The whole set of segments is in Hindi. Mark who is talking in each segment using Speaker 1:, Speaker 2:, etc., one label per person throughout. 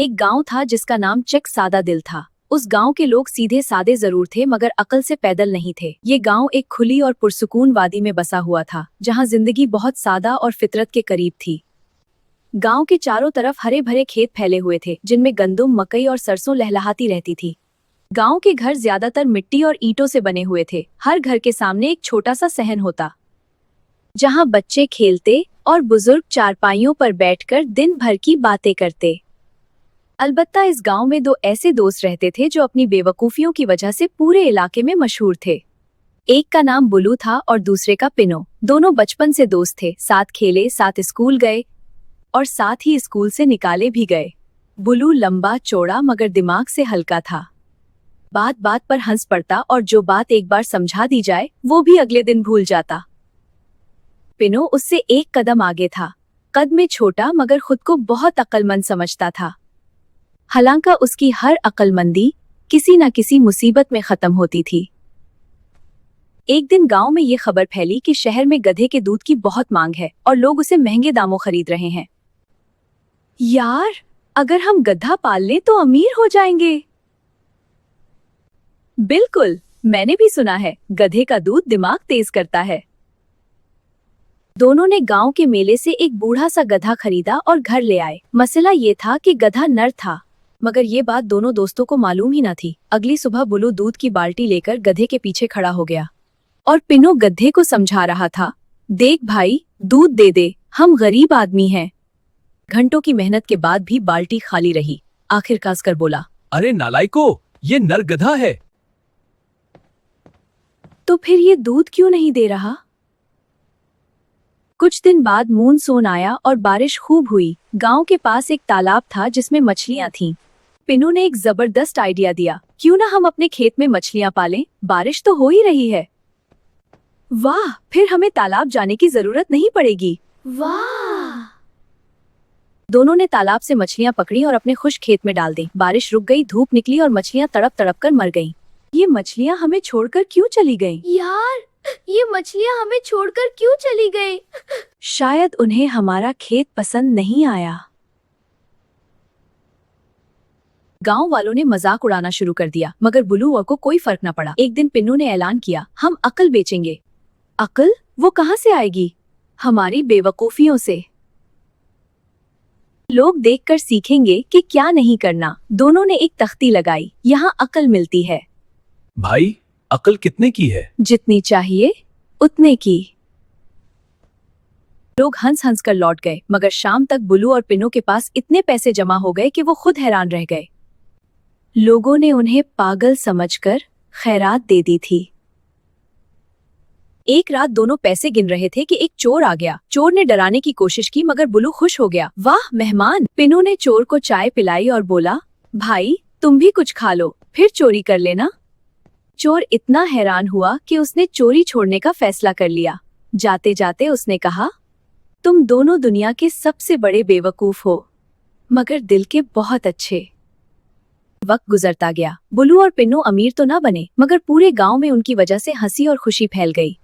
Speaker 1: एक गांव था जिसका नाम चक सादा दिल था। उस गांव के लोग सीधे सादे जरूर थे मगर अकल से पैदल नहीं थे। ये गांव एक खुली और पुरसुकून वादी में बसा हुआ था जहां जिंदगी बहुत सादा और फितरत के करीब थी। गांव के चारों तरफ हरे भरे खेत फैले हुए थे जिनमें गंदुम, मकई और सरसों लहलहाती रहती थी। गांव के घर ज्यादातर मिट्टी और ईंटों से बने हुए थे। हर घर के सामने एक छोटा सा सहन होता जहां बच्चे खेलते और बुजुर्ग चारपाइयों पर बैठकर दिन भर की बातें करते। अलबत्ता इस गांव में दो ऐसे दोस्त रहते थे जो अपनी बेवकूफियों की वजह से पूरे इलाके में मशहूर थे। एक का नाम बुलू था और दूसरे का पिनो। दोनों बचपन से दोस्त थे, साथ खेले, साथ स्कूल गए और साथ ही स्कूल से निकाले भी गए। बुलू लंबा चौड़ा मगर दिमाग से हल्का था। बात बात पर हंस पड़ता और जो बात एक बार समझा दी जाए वो भी अगले दिन भूल जाता। पिनो उससे एक कदम आगे था, कद में छोटा मगर खुद को बहुत अक्लमंद समझता था। हालांकि उसकी हर अक्लमंदी किसी न किसी मुसीबत में खत्म होती थी। एक दिन गांव में ये खबर फैली कि शहर में गधे के दूध की बहुत मांग है और लोग उसे महंगे दामों खरीद रहे हैं। यार, अगर हम गधा पाल लें तो अमीर हो जाएंगे। बिल्कुल, मैंने भी सुना है गधे का दूध दिमाग तेज करता है। दोनों ने गांव के मेले से एक बूढ़ा सा गधा खरीदा और घर ले आए। मसला ये था कि गधा नर था मगर ये बात दोनों दोस्तों को मालूम ही न थी। अगली सुबह बुलू दूध की बाल्टी लेकर गधे के पीछे खड़ा हो गया और पिनो गधे को समझा रहा था, देख भाई, दूध दे दे, हम गरीब आदमी हैं। घंटों की मेहनत के बाद भी बाल्टी खाली रही। आखिर कसकर बोला,
Speaker 2: अरे नालायको, ये नर गधा है।
Speaker 1: तो फिर ये दूध क्यों नहीं दे रहा? कुछ दिन बाद मानसून आया और बारिश खूब हुई। गांव के पास एक तालाब था जिसमें मछलियां थीं। पिनू ने एक जबरदस्त आइडिया दिया, क्यों ना हम अपने खेत में मछलियां पालें, बारिश तो हो ही रही है। वाह, फिर हमें तालाब जाने की जरूरत नहीं पड़ेगी। वाह! दोनों ने तालाब से मछलियां पकड़ी और अपने खुश खेत में डाल दी। बारिश रुक गई, धूप निकली और मछलियां तड़प तड़प कर मर गईं। ये मछलियां हमें छोड़कर क्यों चली गईं?
Speaker 3: यार, ये मछलियां हमें छोड़कर क्यों चली गई?
Speaker 1: शायद उन्हें हमारा खेत पसंद नहीं आया। गांव वालों ने मजाक उड़ाना शुरू कर दिया मगर बुलू को कोई फर्क न पड़ा। एक दिन पिन्नू ने ऐलान किया, हम अकल बेचेंगे। अकल? वो कहां से आएगी? हमारी बेवकूफियों से। लोग देखकर सीखेंगे कि क्या नहीं करना। दोनों ने एक तख्ती लगाई, यहाँ अकल मिलती है।
Speaker 2: भाई, अकल कितने की है?
Speaker 1: जितनी चाहिए उतने की। लोग हंस हंस कर लौट गए मगर शाम तक बुलू और पिनो के पास इतने पैसे जमा हो गए कि वो खुद हैरान रह गए। लोगों ने उन्हें पागल समझकर खैरात दे दी थी। एक रात दोनों पैसे गिन रहे थे कि एक चोर आ गया। चोर ने डराने की कोशिश की मगर बुलू खुश हो गया, वाह मेहमान। पिनो ने चोर को चाय पिलाई और बोला, भाई तुम भी कुछ खा लो, फिर चोरी कर लेना। चोर इतना हैरान हुआ कि उसने चोरी छोड़ने का फैसला कर लिया। जाते जाते उसने कहा, तुम दोनों दुनिया के सबसे बड़े बेवकूफ हो मगर दिल के बहुत अच्छे। वक्त गुजरता गया। बुलू और पिन्नू अमीर तो ना बने मगर पूरे गांव में उनकी वजह से हंसी और खुशी फैल गई।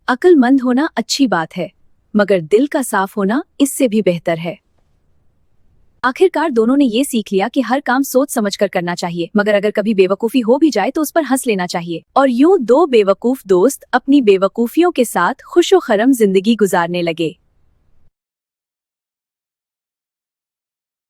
Speaker 1: अक्लमंद होना अच्छी बात है मगर दिल का साफ होना इससे भी बेहतर है। आखिरकार दोनों ने ये सीख लिया कि हर काम सोच समझकर करना चाहिए मगर अगर कभी बेवकूफी हो भी जाए तो उस पर हंस लेना चाहिए। और यूं दो बेवकूफ दोस्त अपनी बेवकूफियों के साथ खुशो खरम जिंदगी गुजारने लगे।